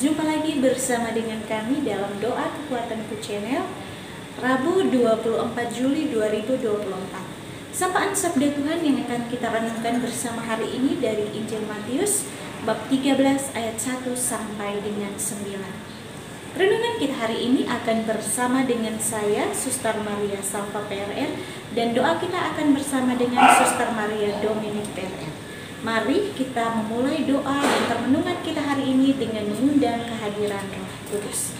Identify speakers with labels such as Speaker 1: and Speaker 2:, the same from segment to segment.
Speaker 1: Jumpa lagi bersama dengan kami dalam Doa Kekuatanku Channel, Rabu 24 Juli 2024. Sapaan Sabda Tuhan yang akan kita renungkan bersama hari ini dari Injil Matius bab 13 ayat 1 sampai dengan 9. Renungan kita hari ini akan bersama dengan saya, Suster Maria Salva PRR, dan doa kita akan bersama dengan Suster Maria Dominik PRR. Mari kita memulai doa dan renungan kita hari ini dengan mengundang kehadiran Roh Kudus.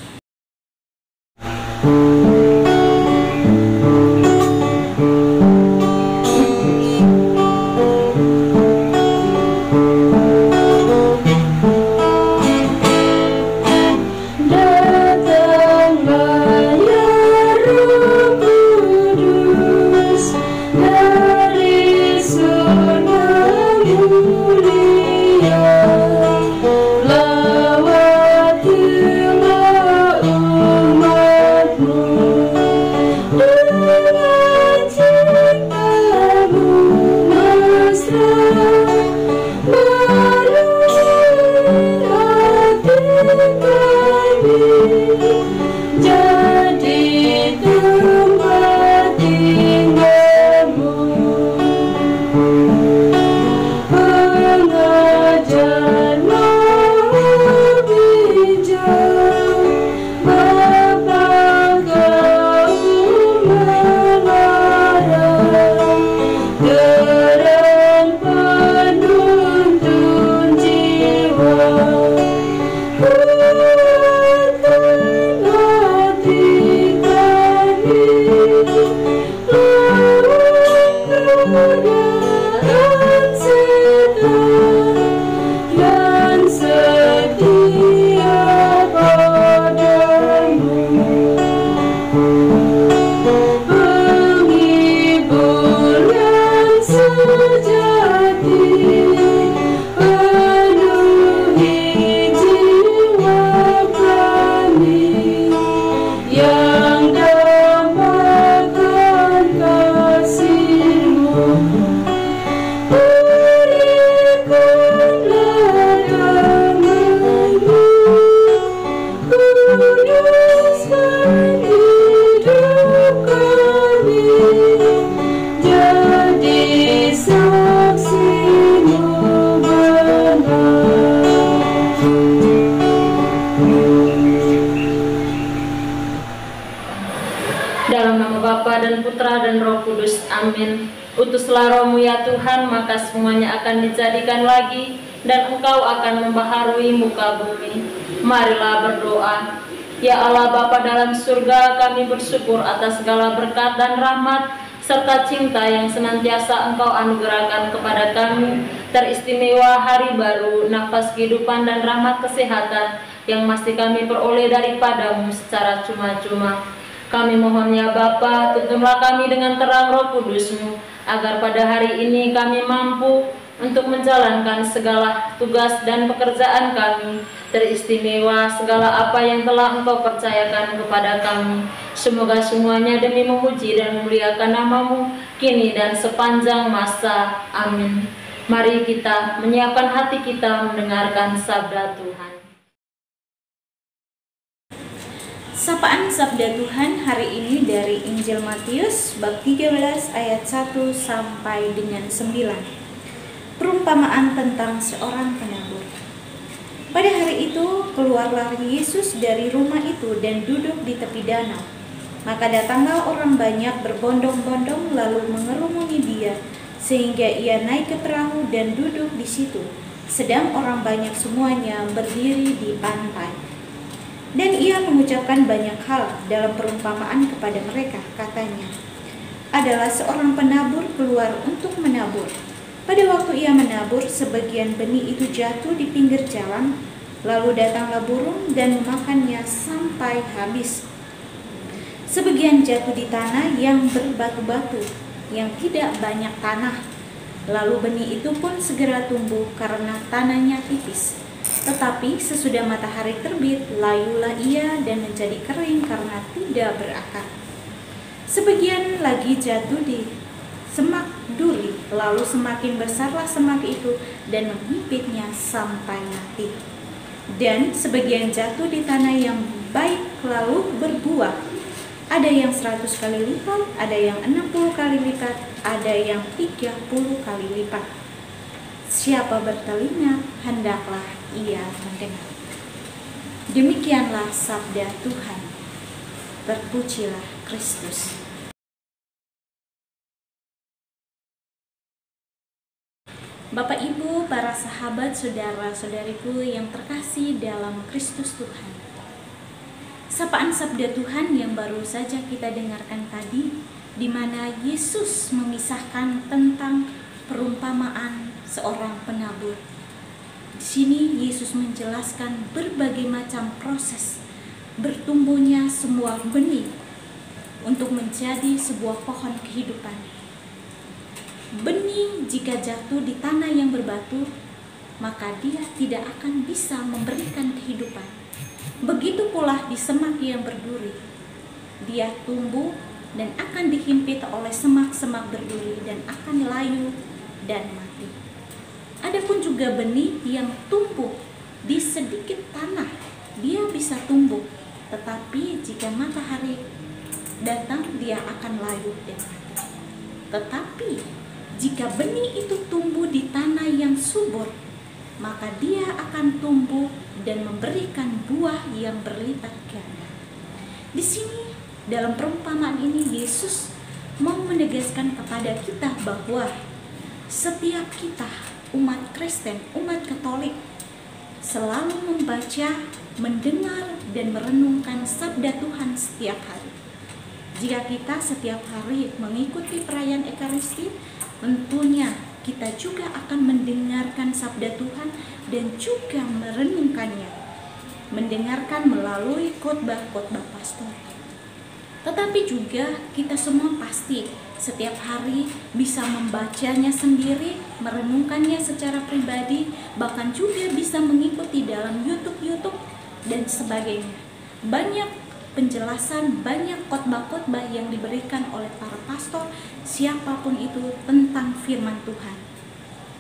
Speaker 2: Dalam nama Bapa dan Putra dan Roh Kudus, amin. Utuslah Roh-Mu ya Tuhan, maka semuanya akan dijadikan lagi, dan Engkau akan membaharui muka bumi. Marilah berdoa. Ya Allah Bapa dalam surga, kami bersyukur atas segala berkat dan rahmat, serta cinta yang senantiasa Engkau anugerahkan kepada kami, teristimewa hari baru, nafas kehidupan dan rahmat kesehatan, yang masih kami peroleh daripada-Mu secara cuma-cuma. Kami mohon ya Bapa, tuntunlah kami dengan terang Roh Kudus-Mu, agar pada hari ini kami mampu untuk menjalankan segala tugas dan pekerjaan kami, teristimewa segala apa yang telah Engkau percayakan kepada kami. Semoga semuanya demi memuji dan memuliakan nama-Mu, kini dan sepanjang masa. Amin. Mari kita menyiapkan hati kita mendengarkan sabda Tuhan.
Speaker 1: Sapaan Sabda Tuhan hari ini dari Injil Matius bab 13 ayat 1 sampai dengan 9. Perumpamaan tentang seorang penabur. Pada hari itu keluarlah Yesus dari rumah itu dan duduk di tepi danau. Maka datanglah orang banyak berbondong-bondong lalu mengerumuni dia, sehingga ia naik ke perahu dan duduk di situ, sedang orang banyak semuanya berdiri di pantai. Dan ia mengucapkan banyak hal dalam perumpamaan kepada mereka, katanya, adalah seorang penabur keluar untuk menabur. Pada waktu ia menabur, sebagian benih itu jatuh di pinggir jalan, lalu datanglah burung dan memakannya sampai habis. Sebagian jatuh di tanah yang berbatu-batu, yang tidak banyak tanah, lalu benih itu pun segera tumbuh karena tanahnya tipis. Tetapi sesudah matahari terbit, layulah ia dan menjadi kering karena tidak berakar. Sebagian lagi jatuh di semak duri, lalu semakin besarlah semak itu dan menghimpitnya sampai mati. Dan sebagian jatuh di tanah yang baik lalu berbuah. Ada yang 100 kali lipat, ada yang 60 kali lipat, ada yang 30 kali lipat. Siapa bertelinga, hendaklah ia mendengar. Demikianlah sabda Tuhan. Terpujilah Kristus. Bapak Ibu, para sahabat, saudara-saudariku yang terkasih dalam Kristus Tuhan. Sapaan sabda Tuhan yang baru saja kita dengarkan tadi, di mana Yesus memisahkan tentang perumpamaan seorang penabur. Di sini Yesus menjelaskan berbagai macam proses bertumbuhnya semua benih untuk menjadi sebuah pohon kehidupan. Benih jika jatuh di tanah yang berbatu, maka dia tidak akan bisa memberikan kehidupan. Begitu pula di semak yang berduri, dia tumbuh dan akan dihimpit oleh semak-semak berduri dan akan layu dan mati. Adapun juga benih yang tumbuh di sedikit tanah, dia bisa tumbuh, tetapi jika matahari datang dia akan layu dan mati. Tetapi jika benih itu tumbuh di tanah yang subur, maka dia akan tumbuh dan memberikan buah yang berlipat ganda. Di sini dalam perumpamaan ini Yesus mau menegaskan kepada kita bahwa setiap kita umat Kristen, umat Katolik selalu membaca, mendengar dan merenungkan sabda Tuhan setiap hari. Jika kita setiap hari mengikuti perayaan Ekaristi, tentunya kita juga akan mendengarkan sabda Tuhan dan juga merenungkannya, mendengarkan melalui khotbah-khotbah pastor. Tetapi juga kita semua pasti setiap hari bisa membacanya sendiri, merenungkannya secara pribadi, bahkan juga bisa mengikuti dalam YouTube dan sebagainya. Banyak penjelasan, banyak khotbah-khotbah yang diberikan oleh para pastor, siapapun itu, tentang firman Tuhan.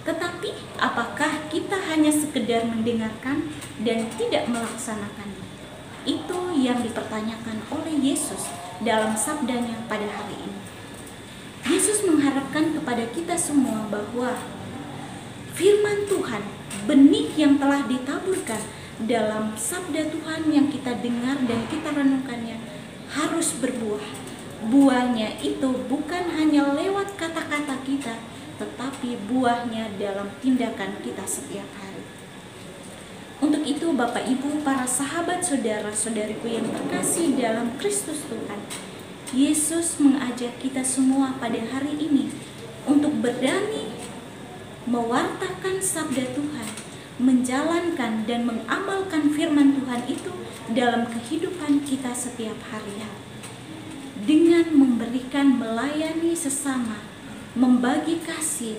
Speaker 1: Tetapi apakah kita hanya sekedar mendengarkan dan tidak melaksanakannya? Itu yang dipertanyakan oleh Yesus dalam sabdanya pada hari ini. Yesus mengharapkan kepada kita semua bahwa firman Tuhan, benih yang telah ditaburkan dalam sabda Tuhan yang kita dengar dan kita renungkannya harus berbuah. Buahnya itu bukan hanya lewat kata-kata kita, tetapi buahnya dalam tindakan kita setiap hari. Untuk itu Bapak Ibu, para sahabat, saudara-saudariku yang terkasih dalam Kristus Tuhan, Yesus mengajak kita semua pada hari ini untuk berani mewartakan sabda Tuhan, menjalankan dan mengamalkan firman Tuhan itu dalam kehidupan kita setiap hari, dengan memberikan, melayani sesama, membagi kasih,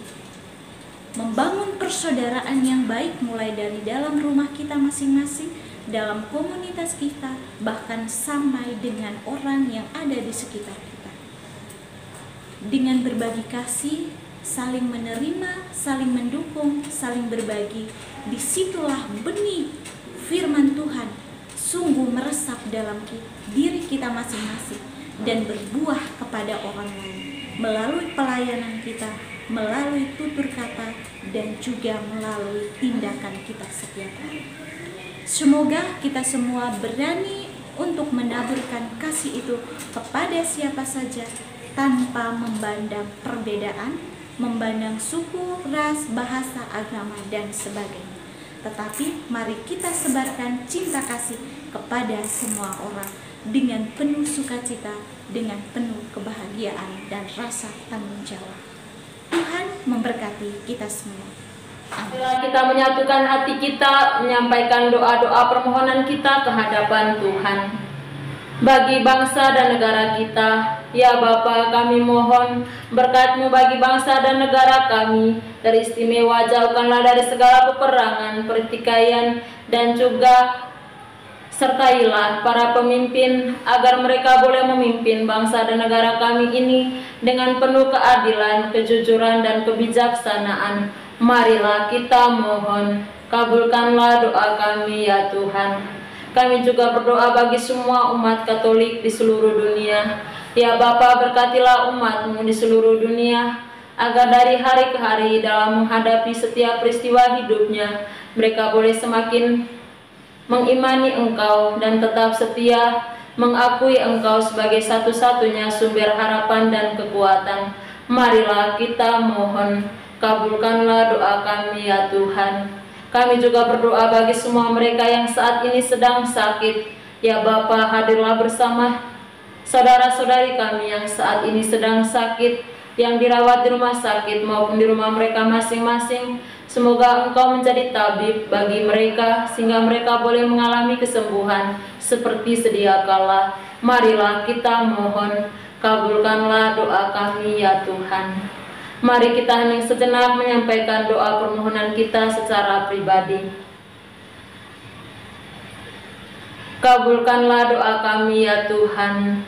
Speaker 1: membangun persaudaraan yang baik mulai dari dalam rumah kita masing-masing, dalam komunitas kita, bahkan sampai dengan orang yang ada di sekitar kita. Dengan berbagi kasih, saling menerima, saling mendukung, saling berbagi, disitulah benih firman Tuhan sungguh meresap dalam diri kita masing-masing dan berbuah kepada orang lain melalui pelayanan kita, melalui tutur kata, dan juga melalui tindakan kita setiap hari. Semoga kita semua berani untuk menaburkan kasih itu kepada siapa saja tanpa memandang perbedaan, memandang suku, ras, bahasa, agama, dan sebagainya. Tetapi mari kita sebarkan cinta kasih kepada semua orang dengan penuh sukacita, dengan penuh kebahagiaan dan rasa tanggung jawab. Tuhan memberkati kita semua.
Speaker 2: Bila kita menyatukan hati kita, menyampaikan doa-doa permohonan kita ke hadapan Tuhan. Bagi bangsa dan negara kita, ya Bapa, kami mohon berkat-Mu bagi bangsa dan negara kami. Teristimewa jauhkanlah dari segala peperangan, pertikaian, dan juga sertailah para pemimpin agar mereka boleh memimpin bangsa dan negara kami ini dengan penuh keadilan, kejujuran, dan kebijaksanaan. Marilah kita mohon kabulkanlah doa kami ya Tuhan. Kami juga berdoa bagi semua umat Katolik di seluruh dunia. Ya Bapa, berkatilah umat-Mu di seluruh dunia, agar dari hari ke hari dalam menghadapi setiap peristiwa hidupnya, mereka boleh semakin mengimani Engkau dan tetap setia mengakui Engkau sebagai satu-satunya sumber harapan dan kekuatan. Marilah kita mohon, kabulkanlah doa kami ya Tuhan. Kami juga berdoa bagi semua mereka yang saat ini sedang sakit. Ya Bapa, hadirlah bersama saudara-saudari kami yang saat ini sedang sakit, yang dirawat di rumah sakit maupun di rumah mereka masing-masing. Semoga Engkau menjadi tabib bagi mereka, sehingga mereka boleh mengalami kesembuhan seperti sedia kala. Marilah kita mohon, kabulkanlah doa kami ya Tuhan. Mari kita hening sejenak menyampaikan doa permohonan kita secara pribadi. Kabulkanlah doa kami ya Tuhan.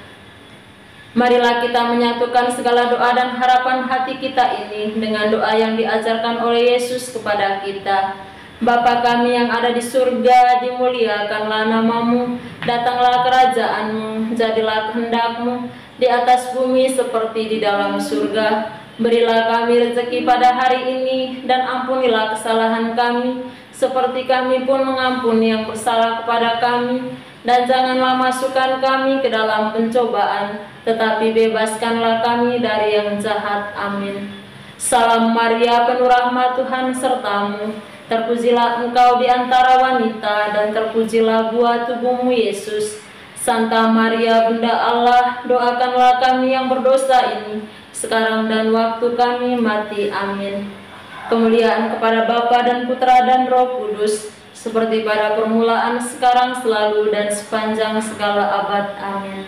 Speaker 2: Marilah kita menyatukan segala doa dan harapan hati kita ini dengan doa yang diajarkan oleh Yesus kepada kita. Bapa kami yang ada di surga, dimuliakanlah nama-Mu, datanglah kerajaan-Mu, jadilah kehendak-Mu di atas bumi seperti di dalam surga. Berilah kami rezeki pada hari ini, dan ampunilah kesalahan kami, seperti kami pun mengampuni yang bersalah kepada kami. Dan janganlah masukkan kami ke dalam pencobaan, tetapi bebaskanlah kami dari yang jahat. Amin. Salam Maria, penuh rahmat, Tuhan sertamu. Terpujilah engkau di antara wanita, dan terpujilah buah tubuhmu Yesus. Santa Maria, Bunda Allah, doakanlah kami yang berdosa ini, sekarang dan waktu kami mati. Amin. Kemuliaan kepada Bapa dan Putra dan Roh Kudus, seperti pada permulaan, sekarang, selalu, dan sepanjang segala abad. Amin.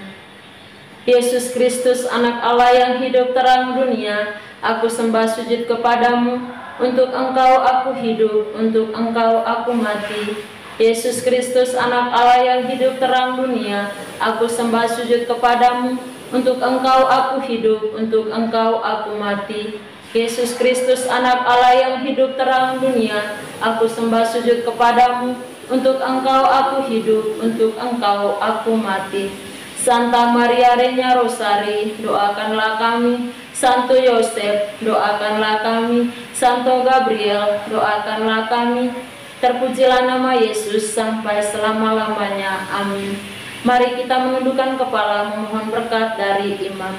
Speaker 2: Yesus Kristus, anak Allah yang hidup terang dunia, aku sembah sujud kepadamu. Untuk Engkau aku hidup, untuk Engkau aku mati. Yesus Kristus, anak Allah yang hidup terang dunia, aku sembah sujud kepadamu. Untuk Engkau aku hidup, untuk Engkau aku mati. Yesus Kristus, anak Allah yang hidup terang dunia, aku sembah sujud kepadamu. Untuk Engkau aku hidup, untuk Engkau aku mati. Santa Maria Regna Rosari, doakanlah kami. Santo Yosef, doakanlah kami. Santo Gabriel, doakanlah kami. Terpujilah nama Yesus sampai selama-lamanya. Amin. Mari kita menundukkan kepala memohon berkat dari imam.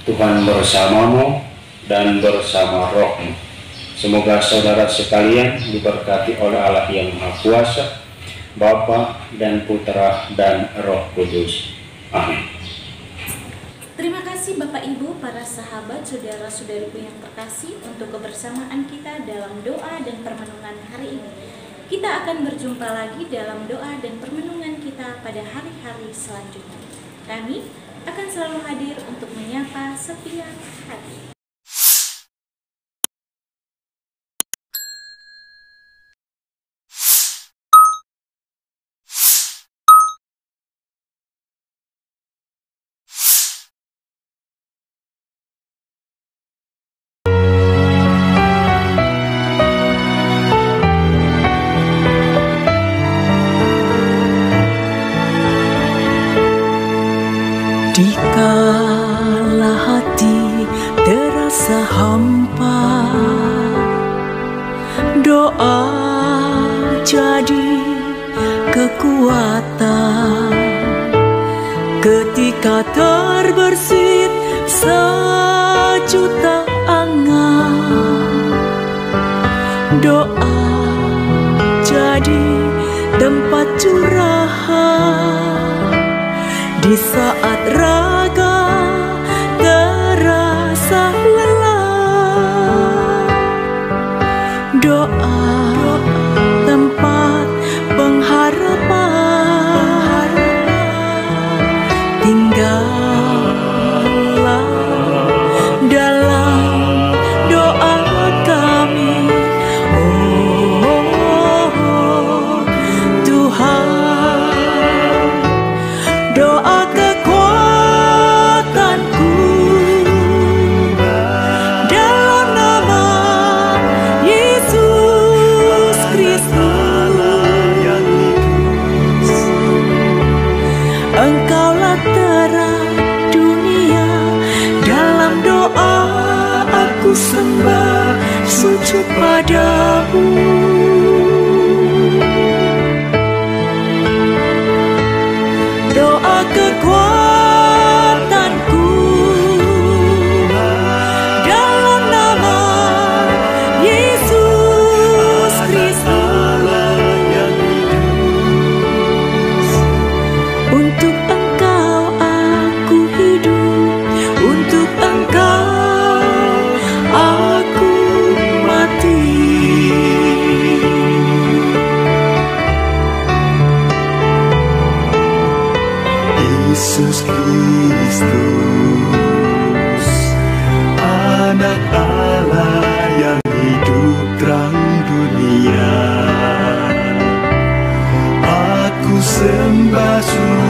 Speaker 3: Tuhan bersamamu dan bersama rohmu. Semoga saudara sekalian diberkati oleh Allah yang Maha Kuasa, Bapa dan Putra dan Roh Kudus. Amin.
Speaker 1: Terima kasih Bapak Ibu, para sahabat, saudara-saudariku yang terkasih, untuk kebersamaan kita dalam doa dan permenungan hari ini. Kita akan berjumpa lagi dalam doa dan permenungan kita pada hari-hari selanjutnya. Kami akan selalu hadir untuk menyapa setiap hati.
Speaker 4: Dikala hati terasa hampa, doa jadi kekuatan. Ketika terbersit sejuta angan, doa jadi tempat curahan. Di saat raga terasa lelah, doa tempat pengharapan. Tinggallah dalam doa kami, oh Tuhan. Doa kekuatan Engkaulah terang dunia. Dalam doa aku sembah, sujud padamu. Doa kekuatanku, dalam nama Yesus Kristus. Untuk Engkau aku hidup, untuk Engkau aku mati. Yesus Kristus, Anak Allah yang hidup terang dunia, aku sembah.